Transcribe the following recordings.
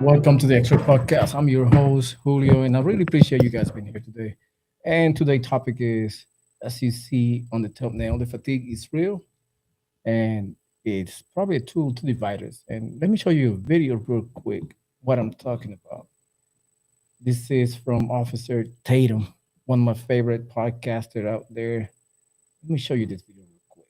Welcome to the Extra Podcast. I'm your host, Julio, and I really appreciate you guys being here today. And today's topic is, as you see on the thumbnail, the fatigue is real and it's probably a tool to divide us. And let me show you a video real quick what I'm talking about. This is from Officer Tatum, one of my favorite podcasters out there. Let me show you this video real quick.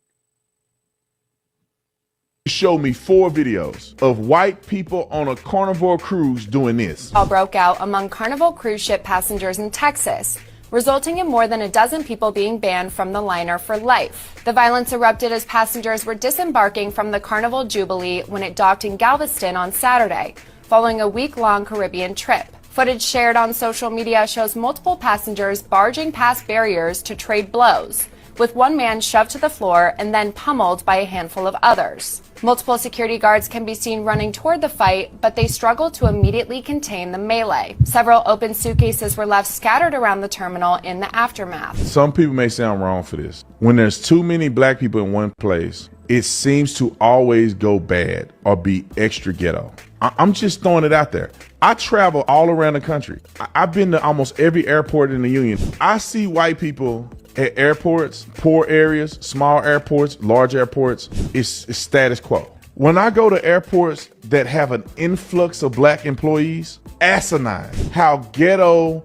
Show me 4 videos of white people on a carnivore cruise doing this. All broke out among Carnival cruise ship passengers in Texas, resulting in more than a dozen people being banned from the liner for life. The violence erupted as passengers were disembarking from the Carnival Jubilee when it docked in Galveston on Saturday, following a week-long Caribbean trip. Footage shared on social media shows multiple passengers barging past barriers to trade blows, with one man shoved to the floor and then pummeled by a handful of others. Multiple security guards can be seen running toward the fight, but they struggle to immediately contain the melee. Several open suitcases were left scattered around the terminal in the aftermath. Some people may sound wrong for this. When there's too many black people in one place, it seems to always go bad or be extra ghetto. I'm just throwing it out there. I travel all around the country. I've been to almost every airport in the union. I see white people at airports, poor areas, small airports, large airports. It's status quo. When I go to airports that have an influx of black employees, asinine how ghetto,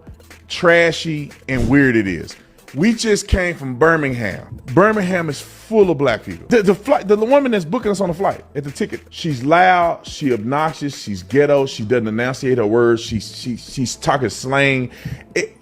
trashy, and weird it is. We just came from Birmingham. Birmingham is full of black people. The woman that's booking us on the flight at the ticket, she's loud, she obnoxious, she's ghetto, she doesn't enunciate her words, she's talking slang.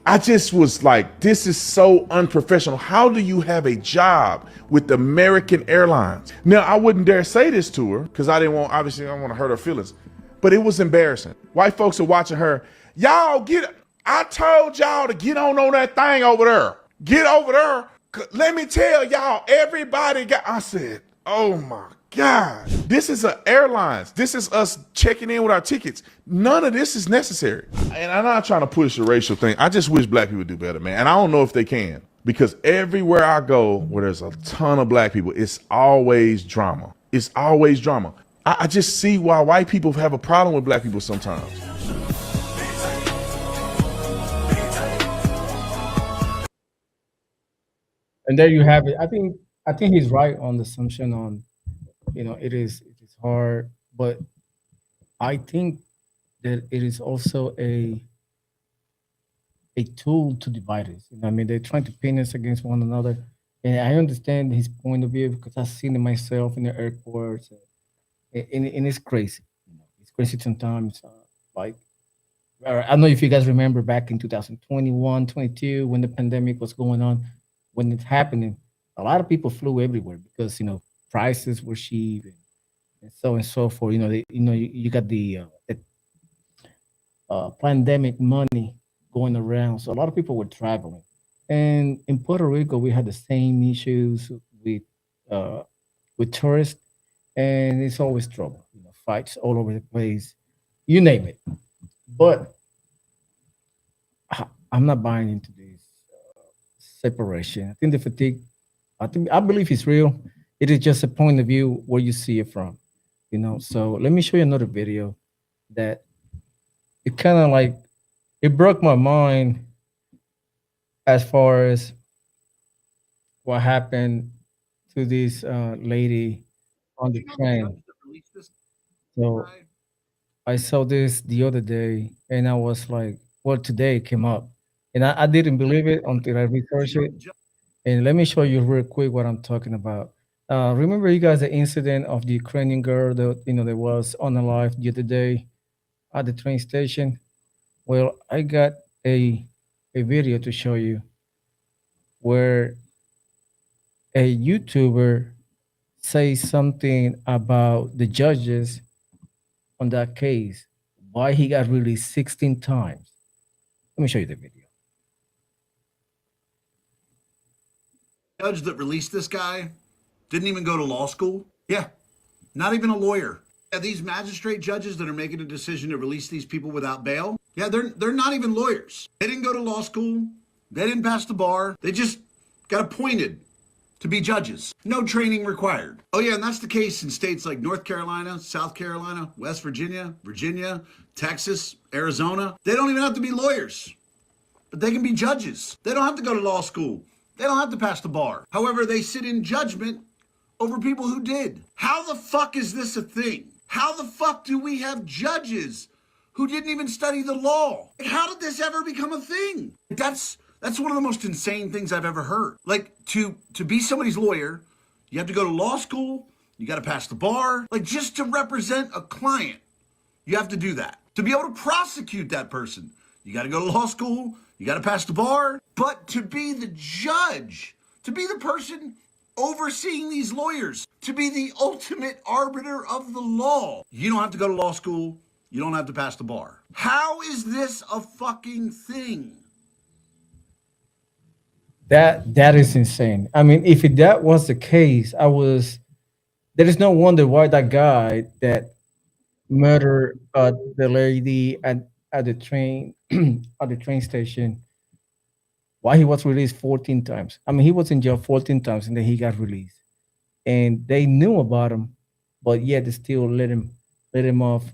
I just was like, this is so unprofessional. How do you have a job with American Airlines? Now, I wouldn't dare say this to her because I don't want to hurt her feelings, but it was embarrassing. White folks are watching her. I told y'all to get on that thing over there. Get over there. Let me tell y'all, I said, oh my God. This is an airlines. This is us checking in with our tickets. None of this is necessary. And I'm not trying to push a racial thing. I just wish black people do better, man. And I don't know if they can. Because everywhere I go where there's a ton of black people, it's always drama. It's always drama. I just see why white people have a problem with black people sometimes. And there you have it. I think he's right on the assumption on, it is hard, but I think that it is also a tool to divide us. I mean, they're trying to pin us against one another, and I understand his point of view because I've seen it myself in the airports, and it's crazy. It's crazy sometimes. Like, I don't know if you guys remember back in 2021, 22, when the pandemic was going on, when it's happening, a lot of people flew everywhere because prices were cheap and so and so forth. You got the pandemic money going around. So a lot of people were traveling. And in Puerto Rico, we had the same issues uh, with tourists, and it's always trouble. Fights all over the place, you name it. But I'm not buying into this separation. I think the fatigue, I believe it's real. It is just a point of view where you see it from. So let me show you another video that it kind of like it broke my mind as far as what happened to this lady on the train. So I saw this the other day, and I was like, "Well, today it came up," and I didn't believe it until I researched it. And let me show you real quick what I'm talking about. Remember, you guys, the incident of the Ukrainian girl that was on the live the other day at the train station. Well, I got a video to show you where a YouTuber says something about the judges on that case, why he got released 16 times. Let me show you the video. Judge that released this guy didn't even go to law school. Yeah, not even a lawyer. Yeah, these magistrate judges that are making a decision to release these people without bail, yeah, they're not even lawyers. They didn't go to law school. They didn't pass the bar. They just got appointed to be judges. No training required. Oh yeah, and that's the case in states like North Carolina, South Carolina, West Virginia, Virginia, Texas, Arizona. They don't even have to be lawyers, but they can be judges. They don't have to go to law school. They don't have to pass the bar. However, they sit in judgment over people who did. How the fuck is this a thing? How the fuck do we have judges who didn't even study the law? Like, how did this ever become a thing? That's one of the most insane things I've ever heard. Like, to be somebody's lawyer, you have to go to law school, you got to pass the bar. Like, just to represent a client, you have to do that. To be able to prosecute that person, you got to go to law school, you got to pass the bar. But to be the judge, to be the person overseeing these lawyers, to be the ultimate arbiter of the law, you don't have to go to law school, you don't have to pass the bar. How is this a fucking thing? That is insane. I mean, if that was the case, there is no wonder why that guy that murdered the lady at the train at the train station, why he was released 14 times. I mean, he was in jail 14 times and then he got released. And they knew about him, but yet they still let him off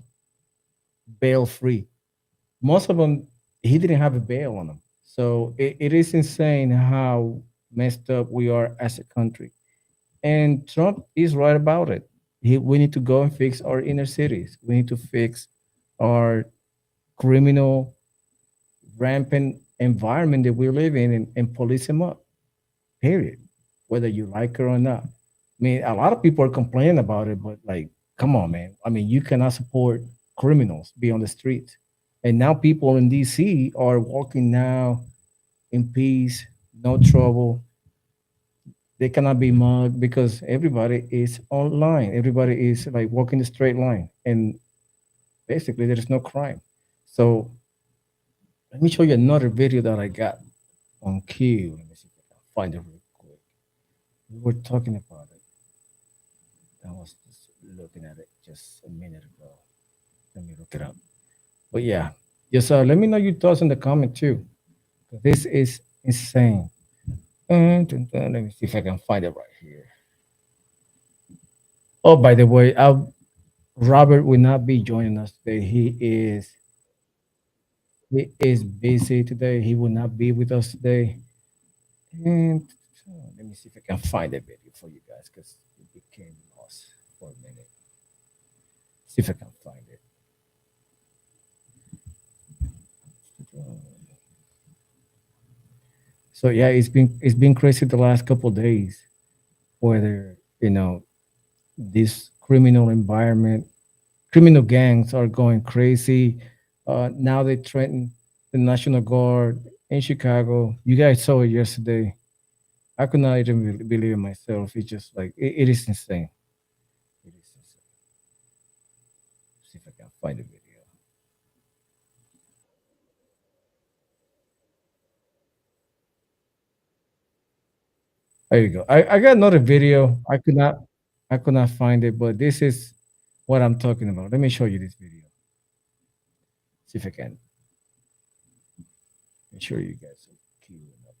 bail free. Most of them, he didn't have a bail on him. So it is insane how messed up we are as a country. And Trump is right about it. We need to go and fix our inner cities. We need to fix our criminal, rampant environment that we live in and police them up, period, whether you like it or not. I mean, a lot of people are complaining about it, but like, come on, man. I mean, you cannot support criminals be on the streets. And now people in DC are walking now in peace, no trouble. They cannot be mugged because everybody is online. Everybody is like walking the straight line. And basically there is no crime. So let me show you another video that I got on Q. Let me see if I can find it real quick. We were talking about it. I was just looking at it just a minute ago. Let me look it up. But yeah, just let me know your thoughts in the comment too. This is insane. And let me see if I can find it right here. Oh, by the way, Robert will not be joining us today. He is busy today. He will not be with us today. And let me see if I can find a video for you guys because it became lost for a minute. See if I can find it. So yeah, it's been crazy the last couple of days, whether this criminal environment, criminal gangs are going crazy. Now they threaten the National Guard in Chicago. You guys saw it yesterday. I could not even believe it myself. It's just like it is insane. It is insane. See if I can find a video. There you go. I got another video. I could not find it, but this is what I'm talking about. Let me show you this video. See if I can. Make sure you guys are queuing up.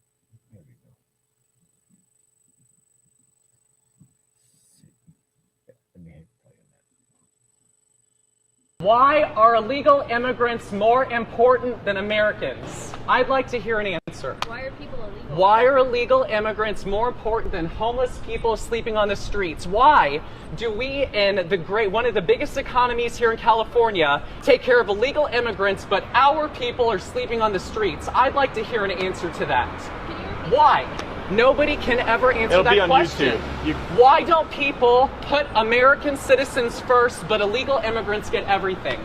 There we go. Let me hit play on that. Why are illegal immigrants more important than Americans? I'd like to hear an answer. Why are people illegal? Why are illegal immigrants more important than homeless people sleeping on the streets? Why do we in one of the biggest economies here in California take care of illegal immigrants, but our people are sleeping on the streets? I'd like to hear an answer to that. Why? Nobody can ever answer that question. Why don't people put American citizens first, but illegal immigrants get everything?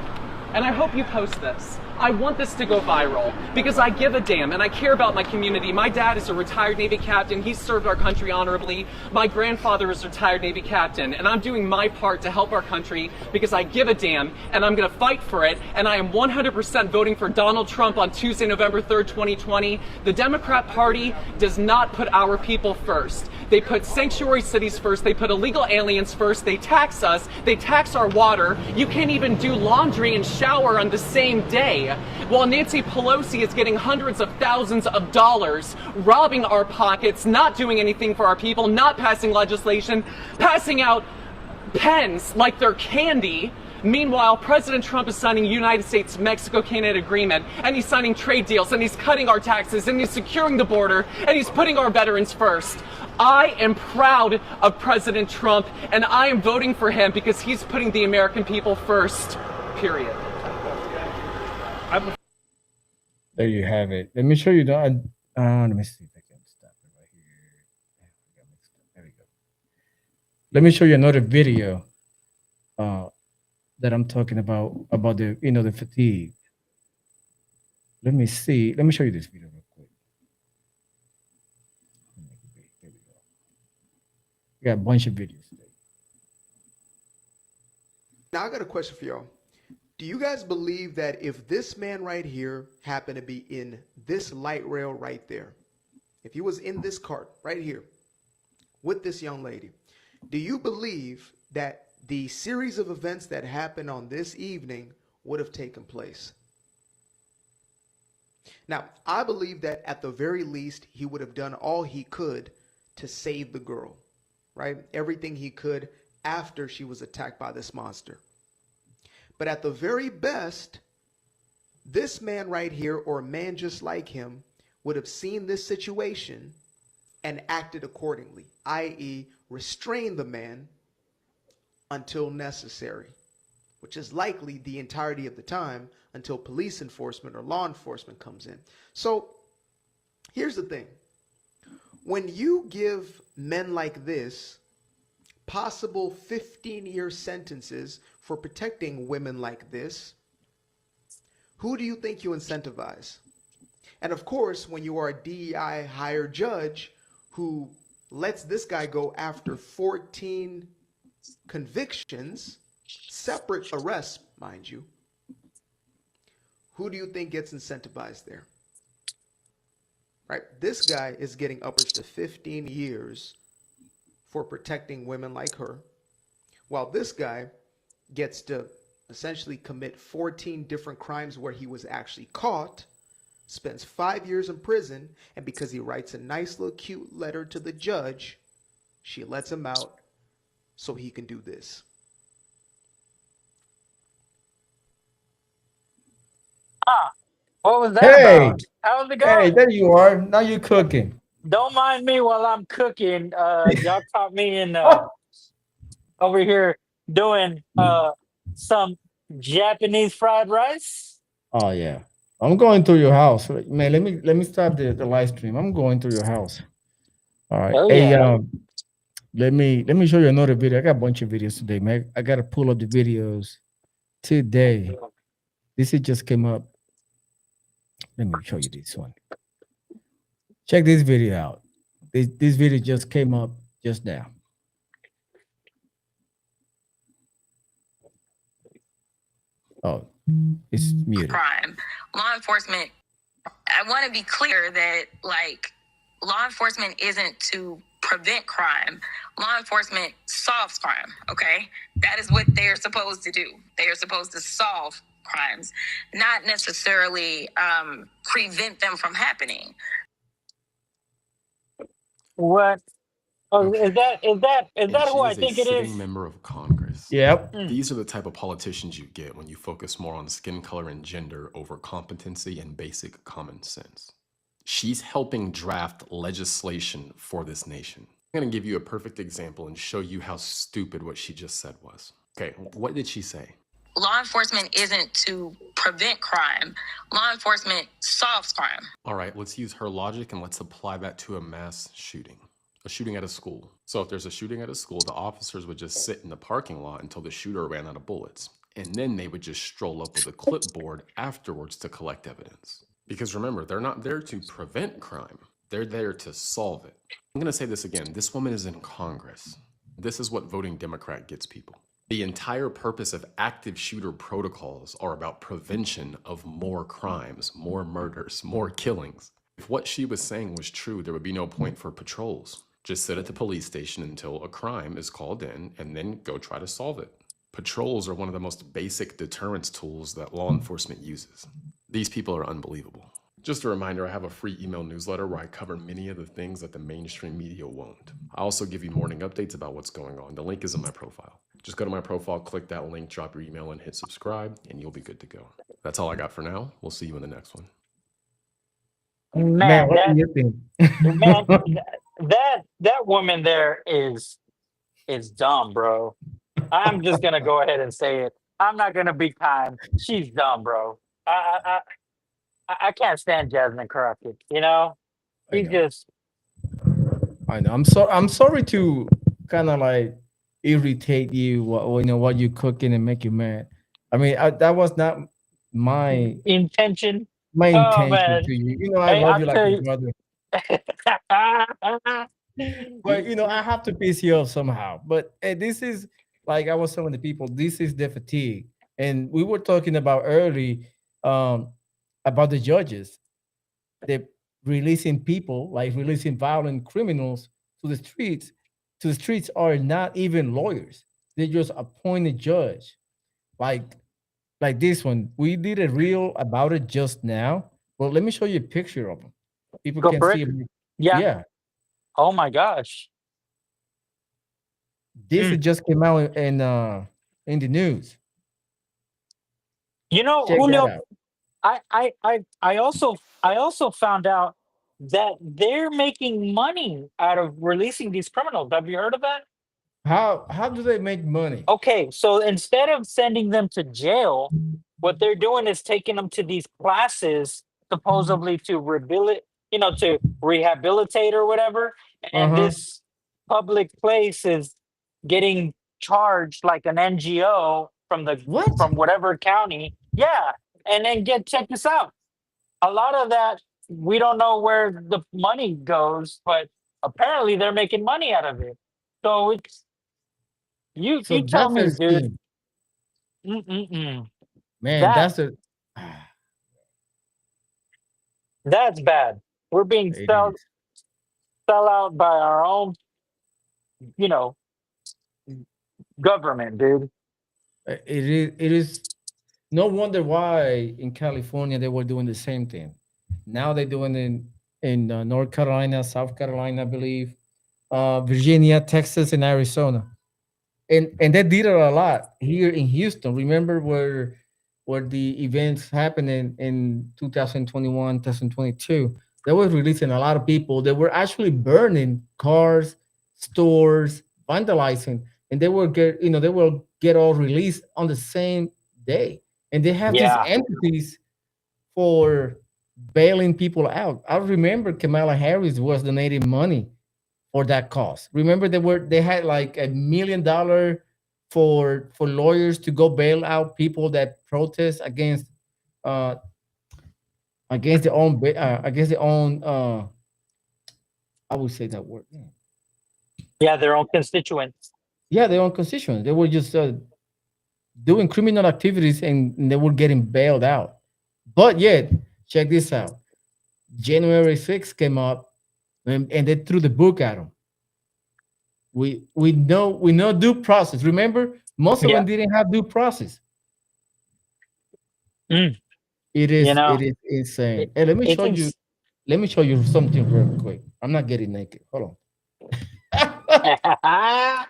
And I hope you post this. I want this to go viral because I give a damn and I care about my community. My dad is a retired Navy captain. He served our country honorably. My grandfather is a retired Navy captain, and I'm doing my part to help our country because I give a damn and I'm going to fight for it. And I am 100% voting for Donald Trump on Tuesday, November 3rd, 2020. The Democrat Party does not put our people first. They put sanctuary cities first. They put illegal aliens first. They tax us. They tax our water. You can't even do laundry and shower on the same day. while Nancy Pelosi is getting hundreds of thousands of dollars, robbing our pockets, not doing anything for our people, not passing legislation, passing out pens like they're candy. Meanwhile, President Trump is signing United States-Mexico-Canada agreement, and he's signing trade deals, and he's cutting our taxes, and he's securing the border, and he's putting our veterans first. I am proud of President Trump, and I am voting for him because he's putting the American people first, period. There you have it. Let me show you that. Let me see if I can stop it right here. There we go. Let me show you another video that I'm talking about the the fatigue. Let me see. Let me show you this video real quick. There we go. We got a bunch of videos today. Now I got a question for y'all. Do you guys believe that if this man right here happened to be in this light rail right there, if he was in this cart right here with this young lady, do you believe that the series of events that happened on this evening would have taken place? Now, I believe that at the very least, he would have done all he could to save the girl, right? Everything he could after she was attacked by this monster. But at the very best, this man right here, or a man just like him, would have seen this situation and acted accordingly, i.e., restrain the man until necessary, which is likely the entirety of the time until police enforcement or law enforcement comes in. So here's the thing. When you give men like this possible 15-year sentences for protecting women like this, who do you think you incentivize? And of course, when you are a DEI hired judge who lets this guy go after 14 convictions, separate arrests, mind you, who do you think gets incentivized there? Right? This guy is getting upwards to 15 years for protecting women like her, while this guy gets to essentially commit 14 different crimes where he was actually caught, spends 5 years in prison, and because he writes a nice little cute letter to the judge, she lets him out so he can do this. What was that Hey, about? How's it hey, going? there you are. Now you're cooking. Don't mind me while I'm cooking. Y'all caught me in over here doing some Japanese fried rice. Oh yeah. I'm going through your house. Man, let me stop the live stream. I'm going through your house. All right. Oh Hey, yeah. let me show you another video. I got a bunch of videos today, man. I gotta pull up the videos today. This it just came up. Let me show you this one. Check this video out. This video just came up just now. Oh, it's muted. Crime. Law enforcement, I want to be clear that, like, law enforcement isn't to prevent crime. Law enforcement solves crime, okay? That is what they are supposed to do. They are supposed to solve crimes, not necessarily prevent them from happening. What? Oh, Okay. is that And who she I is a think it sitting is? member of Congress. Yep. These are the type of politicians you get when you focus more on skin color and gender over competency and basic common sense. She's helping draft legislation for this nation. I'm going to give you a perfect example and show you how stupid what she just said was. Okay, what did she say? Law enforcement isn't to prevent crime. Law enforcement solves crime. All right, let's use her logic and let's apply that to a mass shooting. A shooting at a school. So if there's a shooting at a school, the officers would just sit in the parking lot until the shooter ran out of bullets. And then they would just stroll up with a clipboard afterwards to collect evidence. Because remember, they're not there to prevent crime. They're there to solve it. I'm going to say this again. This woman is in Congress. This is what voting Democrat gets people. The entire purpose of active shooter protocols are about prevention of more crimes, more murders, more killings. If what she was saying was true, there would be no point for patrols. Just sit at the police station until a crime is called in and then go try to solve it. Patrols are one of the most basic deterrence tools that law enforcement uses. These people are unbelievable. Just a reminder, I have a free email newsletter where I cover many of the things that the mainstream media won't. I also give you morning updates about what's going on. The link is in my profile. Just go to my profile, click that link, drop your email, and hit subscribe, and you'll be good to go. That's all I got for now. We'll see you in the next one. Man, Man, what do that you think? man, that woman there is dumb, bro. I'm just gonna go ahead and say it. I'm not gonna be kind. She's dumb, bro. I can't stand Jasmine Crockett. You know, I he know. just I know. I'm sorry to kind of like irritate you. What you cooking and make you mad. I mean, that was not my intention. my Oh intention man, to you. I hey, love I'll you like tell a you. brother. But I have to piss you off somehow. But this is like I was telling the people, this is the fatigue. And we were talking about early um about the judges. They releasing people, like releasing violent criminals to the streets. To the streets are not even lawyers. They just appoint a judge. Like like this one. We did a reel about it just now. Well, let me show you a picture of them. People Go can for see it. them. Yeah. Yeah. Oh my gosh. This Mm. it just came out in the news. You know, Check that Julio, out. I also found out that they're making money out of releasing these criminals. Have you heard of that? How do they make money? Okay, so instead of sending them to jail, what they're doing is taking them to these classes supposedly to to rehabilitate or whatever. And Uh-huh. this public place is getting charged like an NGO What? from whatever county. Yeah. And then check this out. A lot of that we don't know where the money goes, but apparently they're making money out of it. So it's So you tell that's me, their dude. scheme. Mm-mm-mm. Man, That that's a that's bad. We're being it is. sell out by our own, you know, government, dude. It is no wonder why in California they were doing the same thing. Now they're doing it in North Carolina, South Carolina, I believe, Virginia, Texas, and Arizona. And they did it a lot here in Houston. Remember where the events happened in 2021, 2022? They were releasing a lot of people. They were actually burning cars, stores, vandalizing, and they will get all released on the same day. And they have these Yeah. entities for bailing people out. I remember Kamala Harris was donating money for that cause. Remember they had like $1 million for lawyers to go bail out people that protest uh against their own I would say that word. Yeah, their own constituents. Yeah, their own constituents. They were just doing criminal activities and they were getting bailed out. But yet, check this out. January 6th came up and they threw the book at them. We know due process. Remember, most of Yeah. them didn't have due process. Mm. It You is know, it is insane. it, Hey, let me it's show you. Let me show you something real quick. I'm not getting naked. Hold on.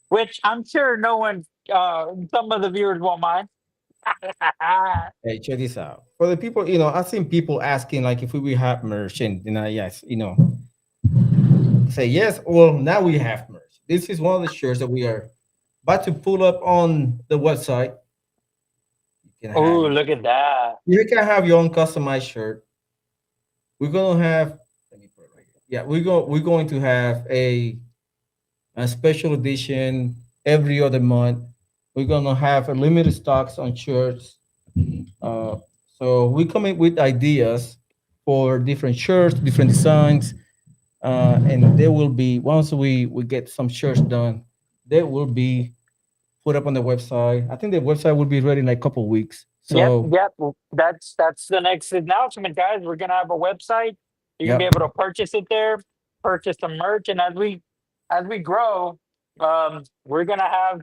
which I'm sure no one some of the viewers won't mind. Hey, check this out. For the people, I've seen people asking like if we will have merch, and yes, say yes. Well, now we have merch. This is one of the shirts that we are about to pull up on the website. You can have Oh, it. look at that. You can have your own customized shirt. We're gonna have. Let me put it right here. Yeah, we're going to have a special edition every other month. We're gonna have a limited stocks on shirts. Uh, so we come in with ideas for different shirts, different designs, and they will be once we get some shirts done, they will be put up on the website. I think the website will be ready in like a couple of weeks. Yep, So yep. That's the next announcement, guys. We're gonna have a website. You're gonna be yeah, able to purchase it there, purchase the merch, and as we grow, we're gonna have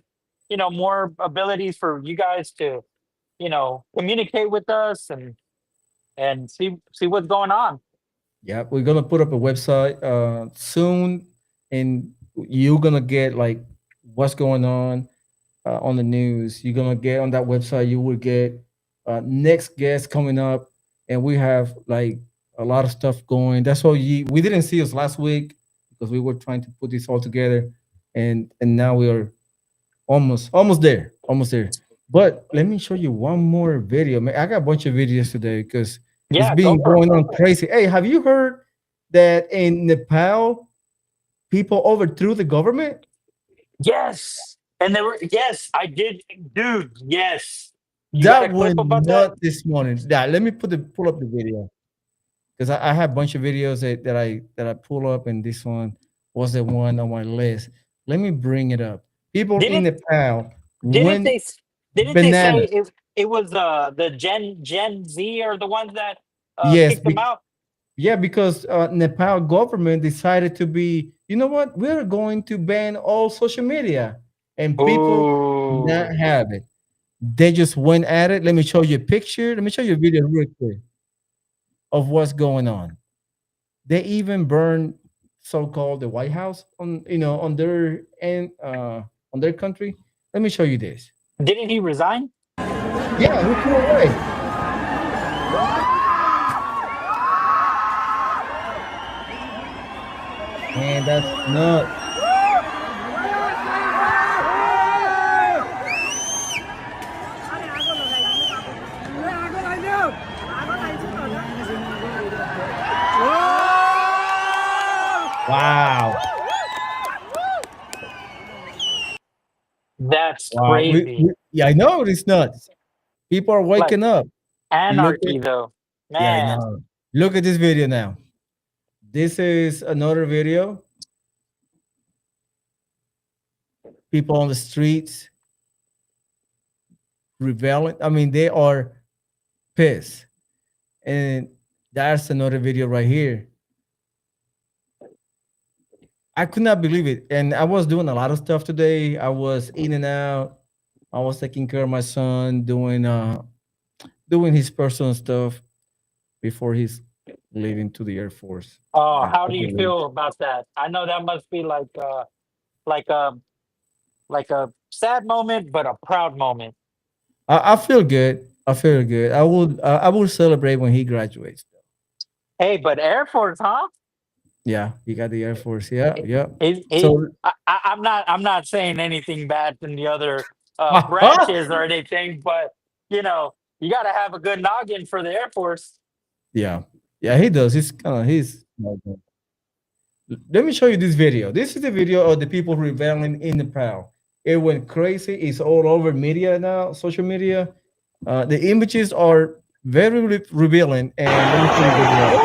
more abilities for you guys to communicate with us and and see what's going on. Yeah, we're gonna put up a website soon, and you're gonna get like what's going on the news. You're gonna get on that website. You will get next guest coming up, and we have like a lot of stuff going. That's why we didn't see us last week because we were trying to put this all together, and now we are almost there. But let me show you one more video. Man, I got a bunch of videos today because it's Yeah, go been for it. going on crazy. Hey, have you heard that in Nepal people overthrew the government? Yes, and there were yes, I did, dude. Yes, you got a That clip went about that? not this morning. Yeah, let me pull up the video because I have a bunch of videos that I pull up, and this one was the one on my list. Let me bring it up. People in Didn't Nepal didn't went they didn't they say bananas. it was the Gen Z or the ones that Yes, kicked them out? yeah, because Nepal government decided to be, you know what? We're going to ban all social media, and people not Oh, have it. They just went at it. Let me show you a picture. Let me show you a video real quick of what's going on. They even burned so-called the White House on their on their country. Let me show you this. didn't he resign? Yeah, we threw away. Man, that's nuts. Wow. That's Wow. crazy. Yeah, I know it's nuts. People are Like waking up. Look at anarchy, though, Yeah, I man. know. Look at this video now. This is another video. People on the streets rebelling. I mean, they are pissed. And that's another video right here. I could not believe it. And I was doing a lot of stuff today. I was in and out. I was taking care of my son, doing his personal stuff before he's leaving to the Air Force. Oh, I how do you believe. feel about that? I know that must be like a like a sad moment, but a proud moment. I feel good. I feel good. I will celebrate when he graduates. Hey, but Air Force, huh? Yeah, he got the Air Force. Yeah, yeah. He So I'm not saying anything bad from the other branches or anything, but you got to have a good noggin for the Air Force. yeah, yeah, he does. He's. Let me show you this video. This is the video of the people rebelling in Nepal. It went crazy. It's all over media now, social media. The images are very revealing. And let me show you the video.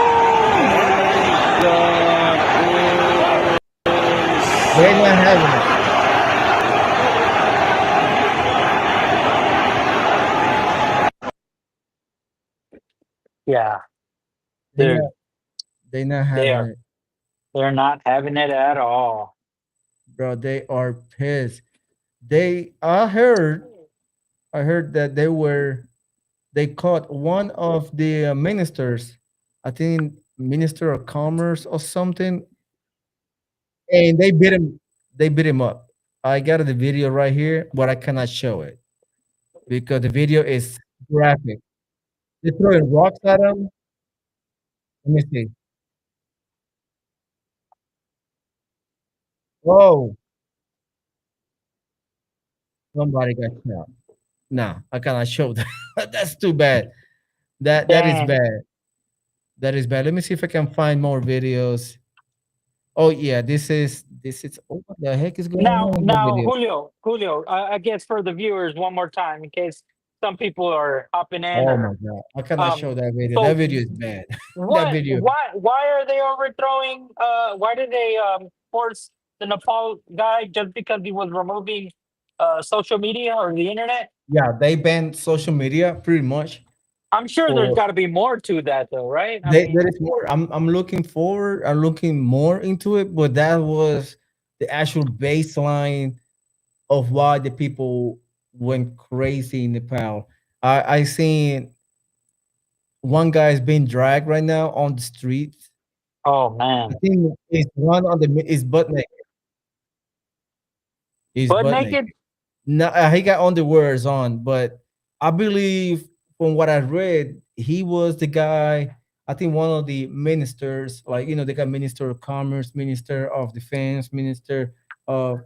They're not having it. Yeah, They're they're not, they're not they having are it, they're not having it at all. bro. They are pissed. I heard that they caught one of the ministers, I think Minister of Commerce or something, and they beat him up. I got the video right here, but I cannot show it because the video is graphic. They're throwing rocks at him. Let me see. Oh, somebody got shot. No, I cannot show that. That's too bad. That is Dang. bad. That is bad. Let me see if I can find more videos. Oh yeah, this is. Oh, what the heck is going Now, on with that now, video? Julio, I guess for the viewers, one more time, in case some people are hopping in, Oh my or god, I cannot um. show that video. That So, video is bad. That what? video. Why are they overthrowing? Why did they force the Nepal guy just because he was removing social media or the internet? Yeah, they banned social media pretty much. I'm sure there's For got to be more to that, though, right? I there mean, is more. I'm looking forward. I'm looking more into it, but that was the actual baseline of why the people went crazy in Nepal. I seen one guy is being dragged right now on the streets. Oh I man, think it's one on the is butt naked. He's butt butt naked. naked. No, he got underwears on, but I believe from what I read, he was the guy. I think one of the ministers, like they got Minister of Commerce, Minister of Defense, Minister of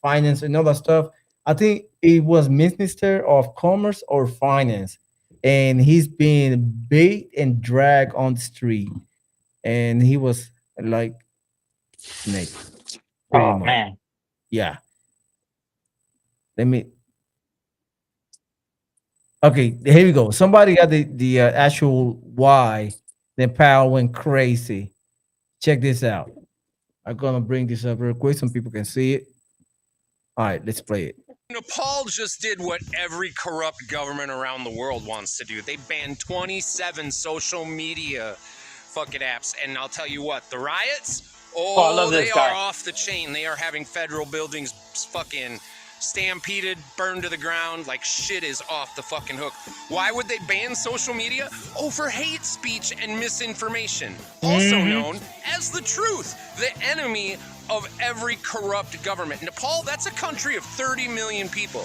Finance, and all that stuff. I think it was Minister of Commerce or Finance, and he's being bait and dragged on the street, and he was like naked, pretty Oh much. man, Yeah. Let me. Okay, here we go. Somebody got the actual why. Then Powell went crazy. Check this out. I'm gonna bring this up real quick so people can see it. All right, let's play it. Nepal just did what every corrupt government around the world wants to do. They banned 27 social media fucking apps. And I'll tell you what, the riots, I love they this are guy. off the chain. They are having federal buildings fucking stampeded, burned to the ground, like shit is off the fucking hook. Why would they ban social media? Oh, for hate speech and misinformation. Also known as the truth, the enemy of every corrupt government. Nepal, that's a country of 30 million people.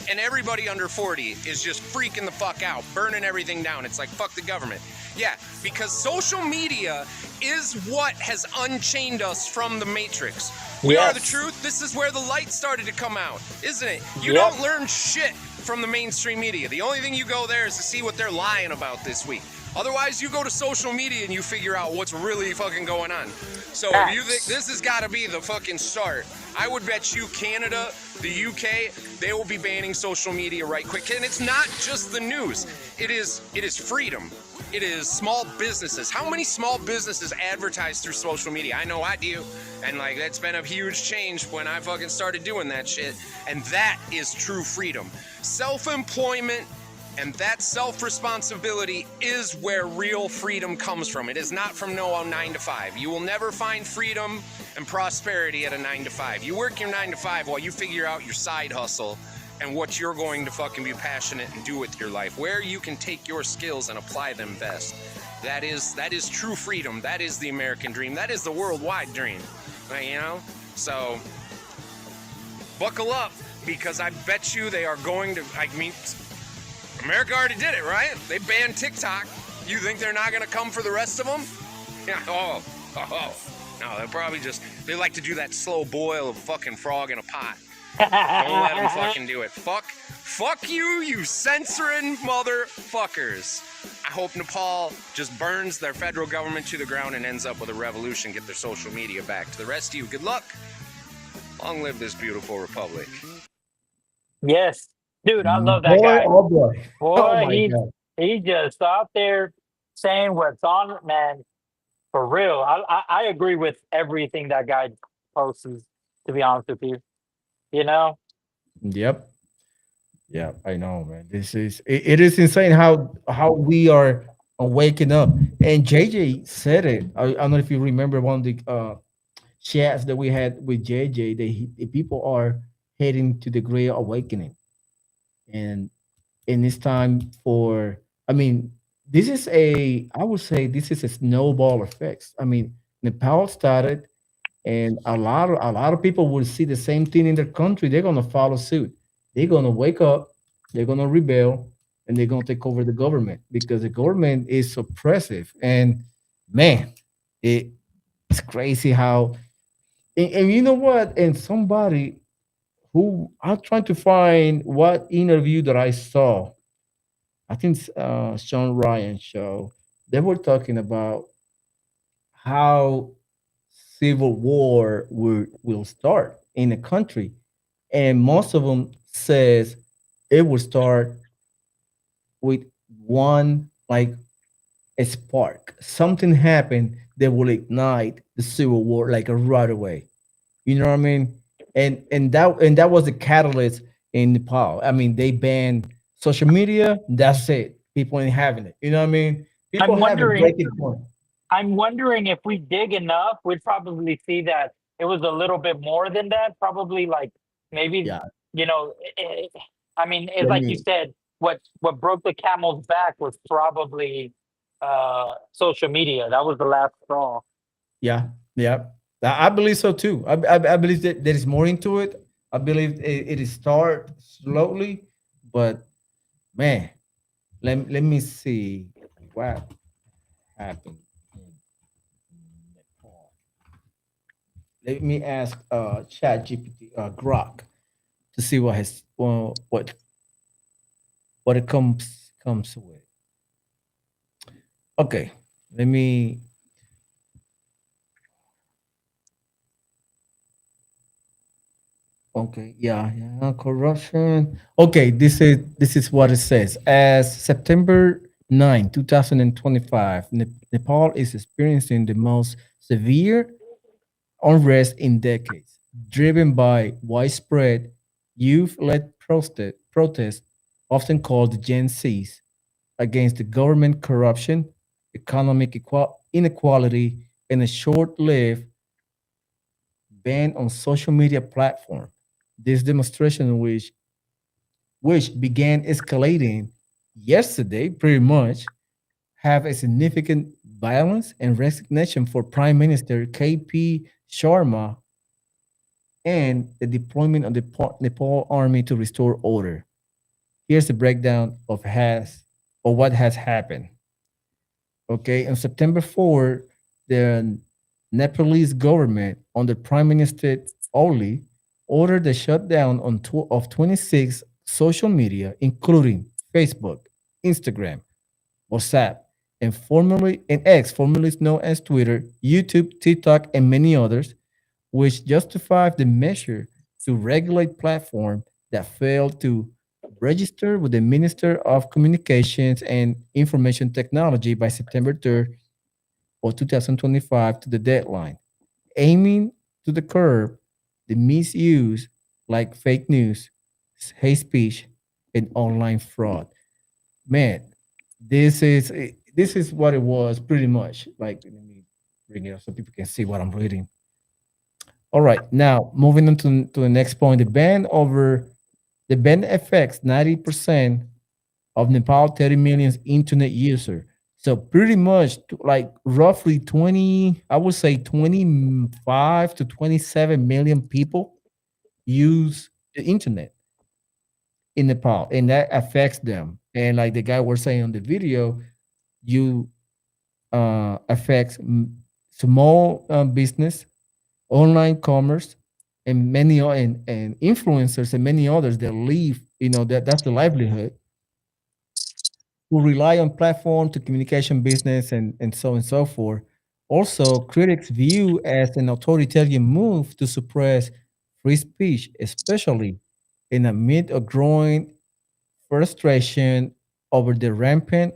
And everybody under 40 is just freaking the fuck out, burning everything down. It's like, fuck the government. Yeah, because social media is what has unchained us from the Matrix. We are the Yes. truth. This is where the light started to come out, isn't it? You Yep. don't learn shit from the mainstream media. The only thing you go there is to see what they're lying about this week. Otherwise, you go to social media and you figure out what's really fucking going on. So if you think this has got to be the fucking start, I would bet you Canada, the UK, they will be banning social media right quick. And it's not just the news. It is freedom. It is small businesses. How many small businesses advertise through social media? I know I do. And like that's been a huge change when I fucking started doing that shit. And that is true freedom. Self-employment and that self-responsibility is where real freedom comes from. It is not from no 9 to 5. You will never find freedom and prosperity at a 9 to 5. You work your 9 to 5 while you figure out your side hustle and what you're going to fucking be passionate and do with your life, where you can take your skills and apply them best. That is true freedom. That is the American dream. That is the worldwide dream. You know? So buckle up, because I bet you they are going to, I mean, America already did it, right? They banned TikTok. You think they're not going to come for the rest of them? Yeah. Oh. No, they'll probably they like to do that slow boil of fucking frog in a pot. Don't let them fucking do it. Fuck you censoring motherfuckers. I hope Nepal just burns their federal government to the ground and ends up with a revolution, get their social media back. To the rest of you, good luck. Long live this beautiful republic. Yes, dude, I love that Boy, guy. oh boy. Boy, Oh my God. he just out there saying what's on it, man. For real, I agree with everything that guy posts. To be honest with you, you know. Yep. Yeah, I know, man. It is insane how we are waking up. And JJ said it. I don't know if you remember one of the chats that we had with JJ. The people are heading to the great awakening, and it's time for. I mean, I would say this is a snowball effect. I mean, Nepal started, and a lot of people will see the same thing in their country. They're gonna follow suit. They're gonna wake up. They're gonna rebel, and they're gonna take over the government because the government is oppressive. And man, it's crazy how. And you know what? And somebody who I'm trying to find what interview that I saw. I think Sean Ryan show. They were talking about how civil war will start in a country, and most of them says it will start with one, like a spark. Something happened that will ignite the civil war like a right away. You know what I mean? And that was the catalyst in Nepal. I mean, they banned social media. That's it. People ain't having it. You know what I mean? People I'm have a wondering. breaking point. I'm wondering if we dig enough, we'd probably see that it was a little bit more than that. Probably like maybe Yeah. you know. I mean, it's Let like you me said. what broke the camel's back was probably social media. That was the last straw. Yeah, yeah. I believe so too. I believe that there is more into it. I believe it is start slowly, but man, let me see what happened in Nepal. Let me ask Chat GPT Grok to see what has what it comes with. Okay, let me. Okay, yeah, yeah, corruption. Okay, this is what it says. As September 9, 2025, Nepal is experiencing the most severe unrest in decades, driven by widespread youth-led protests, often called Gen Zs, against the government corruption, economic inequality, and a short-lived ban on social media platform. This demonstration, which began escalating yesterday, pretty much, have a significant violence and resignation for Prime Minister KP Sharma and the deployment of the Nepal army to restore order. Here's the breakdown of what has happened. Okay, on September 4, the Nepalese government under Prime Minister Oli ordered the shutdown of 26 social media, including Facebook, Instagram, WhatsApp, and X, formerly known as Twitter, YouTube, TikTok, and many others, which justified the measure to regulate platforms that failed to register with the Minister of Communications and Information Technology by September 3rd, 2025 to the deadline, aiming to the curb the misuse like fake news, hate speech, and online fraud. Man, this is what it was pretty much. Like, let me bring it up so people can see what I'm reading. All right, now moving on to the next point. The ban affects 90% of Nepal 30 million internet user. So pretty much like roughly 20, I would say 25 to 27 million people use the internet in Nepal, and that affects them. And like the guy was saying on the video, you affects small business, online commerce, and and influencers and many others that live, that's the livelihood, who rely on platform to communication business and so on and so forth. Also, critics view as an authoritarian move to suppress free speech, especially in a mid of growing frustration over the rampant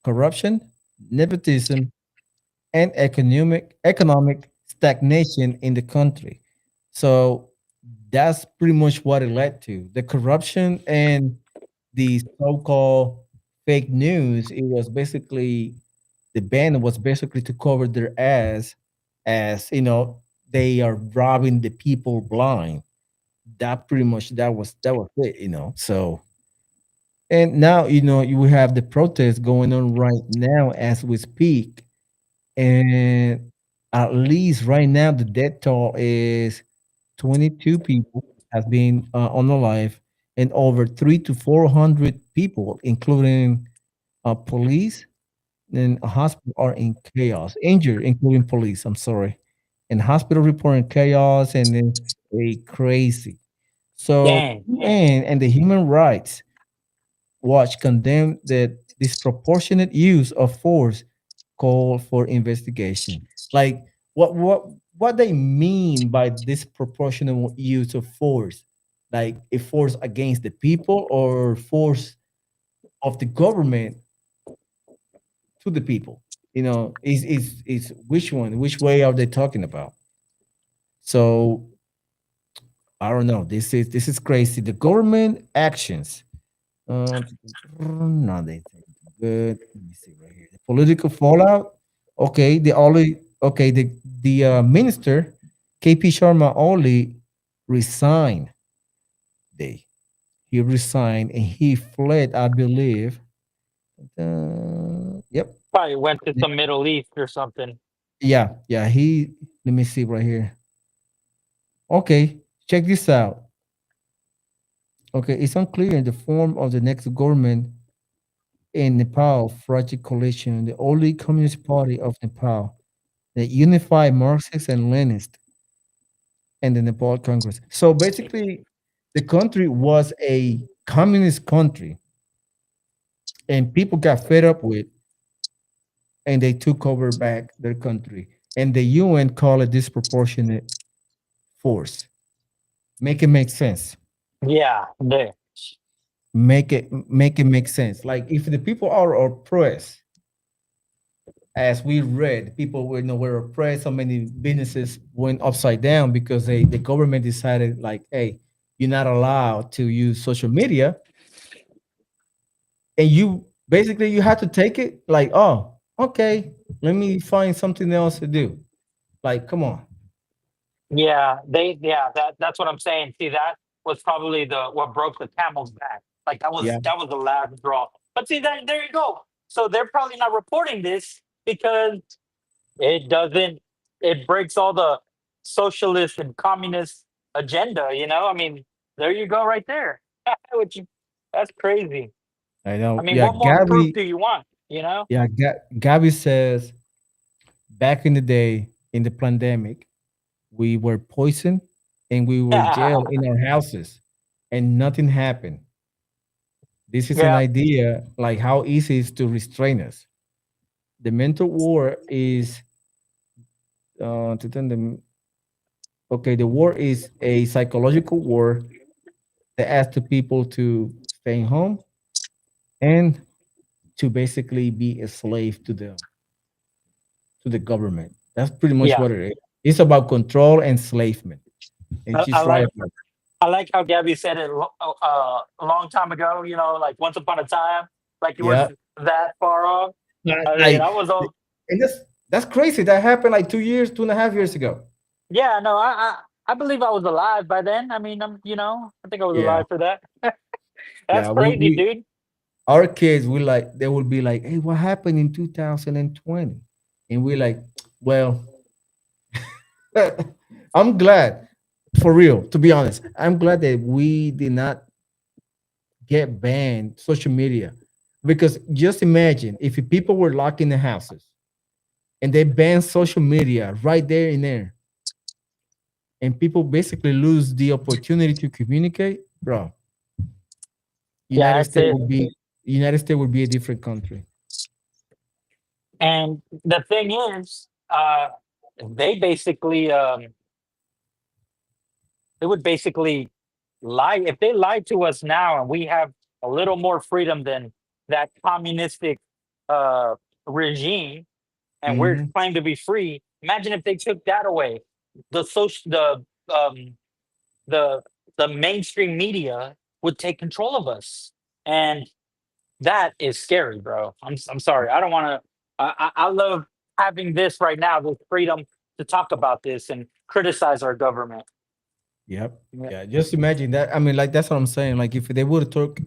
corruption, nepotism, and economic stagnation in the country. So that's pretty much what it led to. The corruption and the so-called fake news. It was basically the ban was basically to cover their ass, as they are robbing the people blind. That pretty much that was it. So, and now you have the protest going on right now as we speak, and at least right now the death toll is 22 people has been unalive, and over 3 to 400 people, including police and a hospital, are in chaos, injured, including police. I'm sorry, and hospital reporting chaos, and it's a crazy. So, Dang. and the Human Rights Watch condemned the disproportionate use of force, call for investigation. Like what they mean by disproportionate use of force, like a force against the people or force of the government to the people. Is which way are they talking about? So I don't know. This is crazy. The government actions. Uh, no, they good. Let me see right here. The political fallout. Okay, the minister KP Sharma only resigned. They He resigned and he fled, I believe. Yep. Probably went to some Middle East or something. Yeah. Yeah. He, let me see right here. Okay. Check this out. Okay. It's unclear in the form of the next government in Nepal, Fragile Coalition, the only Communist Party of Nepal that unified Marxists and Leninists and the Nepal Congress. So basically, the country was a communist country, and people got fed up with, and they took over back their country. And the UN called it disproportionate force. Make it make sense. Yeah, there. Make it make sense. Like if the people are oppressed, as we read, people were oppressed. So many businesses went upside down because the government decided like, hey, you're not allowed to use social media, and you basically you had to take it like, oh, okay, let me find something else to do. Like, come on. That's what I'm saying. See, that was probably the what broke the camel's back. Like Yeah, that was the last straw. But see that there you go. So they're probably not reporting this because it doesn't it breaks all the socialist and communist agenda, you know? I mean, there you go right there. That's crazy. I I know. mean, Yeah, what more proof Gabby. do you want, you know? Yeah, Gabby says back in the day in the pandemic, we were poisoned and we were jailed in our houses, and nothing happened. This is an Yeah. idea like how easy it is to restrain us. The mental war is to turn them. Okay, the war is a psychological war that asks the people to stay home and to basically be a slave to the government. That's pretty much Yeah. what it is. It's about control and enslavement, and I she's right like about I like how Gabby said it a long time ago, you know, like once upon a time, like it that. Yeah, wasn't that far off. I mean, like, I was all, and that's crazy. That happened like 2 years, 2.5 years ago. yeah, no, I believe I was alive by then. I mean, you know, I think I was Yeah, alive for that. That's yeah. We crazy, we dude. our kids will like they will be like, hey, what happened in 2020? And we're like, well, I'm glad for real. To be honest, I'm glad that we did not get banned social media because just imagine if people were locked in the houses and they ban social media right there and there, and people basically lose the opportunity to communicate, bro. Yeah, United that's States it. would be United States would be a different country. And the thing is, they basically, they would basically lie if they lied to us now, and we have a little more freedom than that communistic uh, regime, and we're Hmm. claimed to be free. Imagine if they took that away. The social, um, the the mainstream media would take control of us, and that is scary, bro. I'm sorry. I don't want to. I love having this right now, this freedom to talk about this and criticize our government. Yep. Yeah, Yeah. Just imagine that. I mean, like that's what I'm saying. Like if they would have took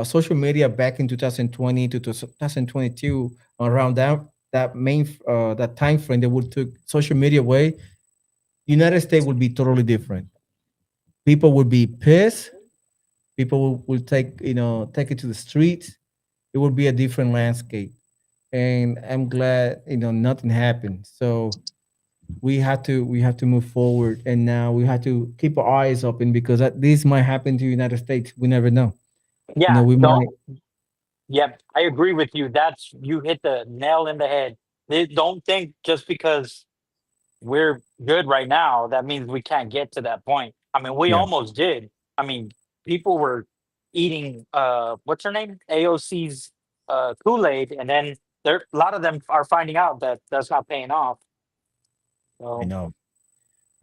social media back in 2020 to 2022, around that time frame, they would took social media away. United States would be totally different. People would be pissed. People will take take it to the streets. It would be a different landscape. And I'm glad nothing happened. So we have to move forward, and now we have to keep our eyes open because this might happen to the United States. We never know. yeah. We Don't. might. Yep, I agree with you. That's you hit the nail in the head. They don't think just because we're good right now, that means we can't get to that point. I mean, we Yeah, almost did. I mean, people were eating what's her name? AOC's Kool-Aid, and then there a lot of them are finding out that that's not paying off. I So know.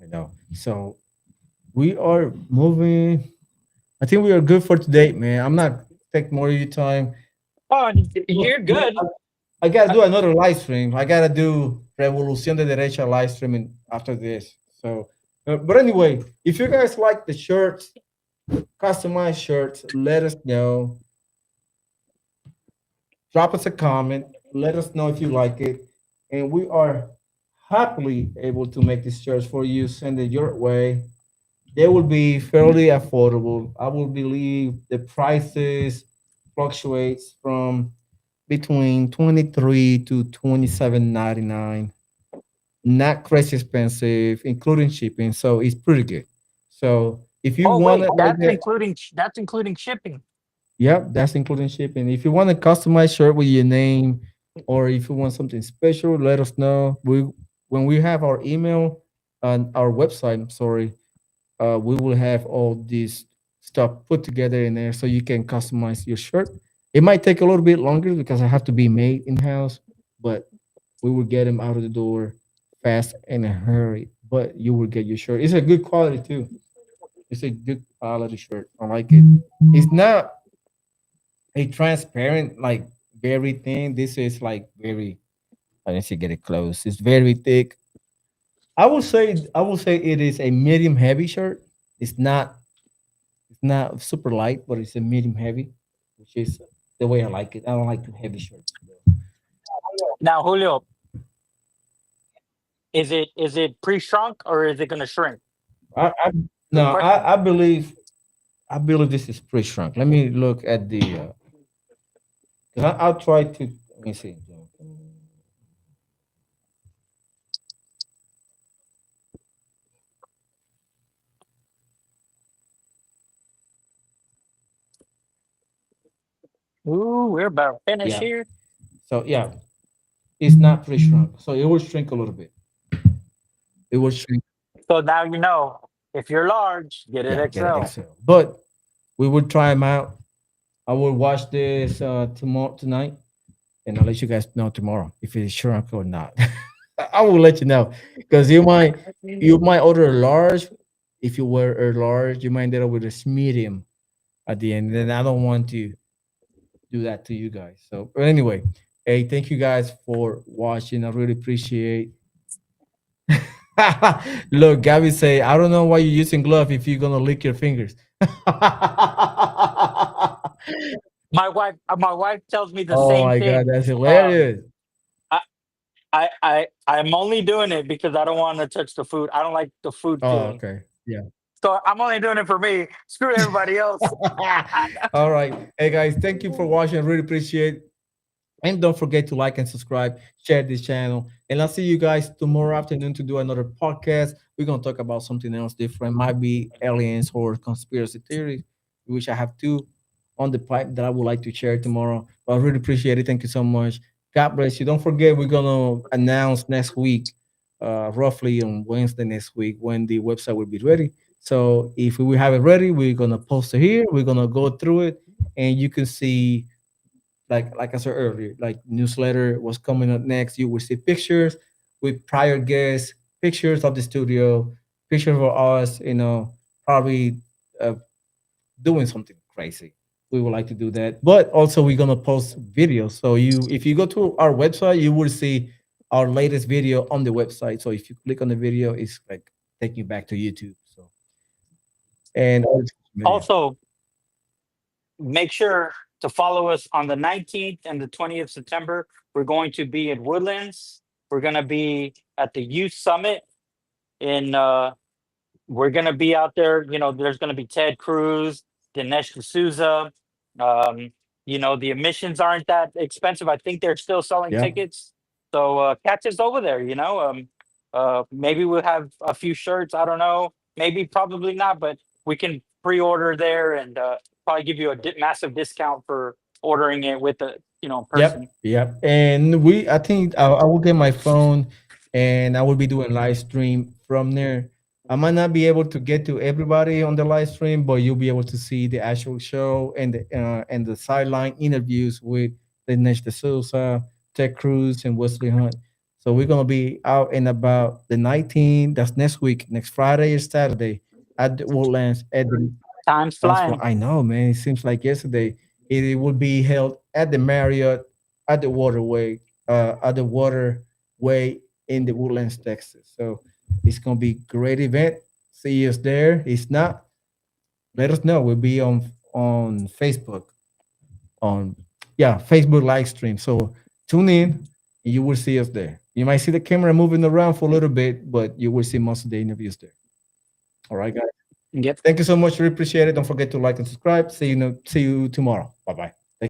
I know. So we are moving. I think we are good for today, man. I'm not take more of your time. oh, you're good. I gotta Uh, do another live stream. I gotta do Revolución de Derecha live streaming after this. So, but anyway, if you guys like the shirts, Customized shirts. Let us know. Drop us a comment. Let us know if you like it, and we are happily able to make these shirts for you. Send it your way. They will be fairly affordable. I will believe the prices fluctuates from between 23 to 27.99. Not crazy expensive, including shipping. So it's pretty good. So if you Oh want wait, it like that, that's including shipping. yep, that's including shipping. If you want a customized shirt with your name, or if you want something special, let us know. We when we have our email and our website, I'm sorry, we will have all this stuff put together in there so you can customize your shirt. It might take a little bit longer because I have to be made in house, but we will get them out of the door fast and in a hurry. But you will get your shirt. It's a good quality too. It's a good quality shirt. I like it. It's not a transparent like very thin. This is like very. I need to get it close. It's very thick. I will say it is a medium heavy shirt. It's not It's not super light, but it's a medium heavy, which is the way I like it. I don't like too heavy shirts. Now, Julio, is it pre-shrunk or is it gonna shrink? I no, Good question. I believe this is pretty shrunk. Let me look at the. 'Cause I'll try to. Let me see. Ooh, we're about to finish Yeah. here. So yeah, it's not pretty shrunk. So it will shrink a little bit. It will shrink. So now you know if you're large, get it Yeah, get it XL. XL. But we will try them out. I will watch this tomorrow tonight, and I'll let you guys know tomorrow if it's shrunk or not. I will let you know because you might order a large. If you wear a large, you might end up with a medium at the end. And I don't want to do that to you guys. So, but anyway, hey, thank you guys for watching. I really appreciate. Look, Gabby say, I don't know why you're using glove if you're gonna lick your fingers. My wife tells me the Oh same my god, thing. that's Um, hilarious. I I'm only doing it because I don't want to touch the food. I don't like the food Oh, feeling. okay. Yeah. So I'm only doing it for me. Screw everybody else. All right. Hey guys, thank you for watching. I really appreciate it. And don't forget to like and subscribe, share this channel. And I'll see you guys tomorrow afternoon to do another podcast. We're gonna talk about something else different. Might be aliens or conspiracy theories, which I have two on the pipe that I would like to share tomorrow. But I really appreciate it. Thank you so much. God bless you. Don't forget we're gonna announce next week, roughly on Wednesday next week when the website will be ready. So if we have it ready, we're gonna post it here. We're gonna go through it, and you can see like I said earlier, like newsletter was coming up next. You will see pictures with prior guests, pictures of the studio, pictures of us, probably uh, doing something crazy. We would like to do that. But also we're gonna post videos. So if you go to our website, you will see our latest video on the website. So if you click on the video, it's like taking you back to YouTube. So and all the social media. Also, make sure to follow us on the 19th and the 20th September. We're going to be at Woodlands. We're going to be at the Youth Summit in we're going to be out there. There's going to be Ted Cruz, Dinesh D'Souza. Um, the admissions aren't that expensive. I think they're still selling Yeah. tickets. So catch us over there, maybe we'll have a few shirts. I don't know. Maybe, probably not, but we can pre-order there and probably give you a massive discount for ordering it with the, Yep, person. yep. And I think I will get my phone, and I will be doing live stream from there. I might not be able to get to everybody on the live stream, but you'll be able to see the actual show and the sideline interviews with Dinesh D'Souza, Ted Cruz, and Wesley Hunt. So we're gonna be out and about the 19th. That's next week, next Friday or Saturday at the Woodlands at the Time's that's what flying. I know, man. It seems like yesterday. It will be held at the Marriott at the Waterway in the Woodlands, Texas. So it's gonna be great event. See us there. It's not. let us know. We'll be on Facebook, Facebook live stream. So tune in, and you will see us there. You might see the camera moving around for a little bit, but you will see most of the interviews there. All right, guys. Yep. Thank you so much. We appreciate it. Don't forget to like and subscribe. See you tomorrow. Bye bye.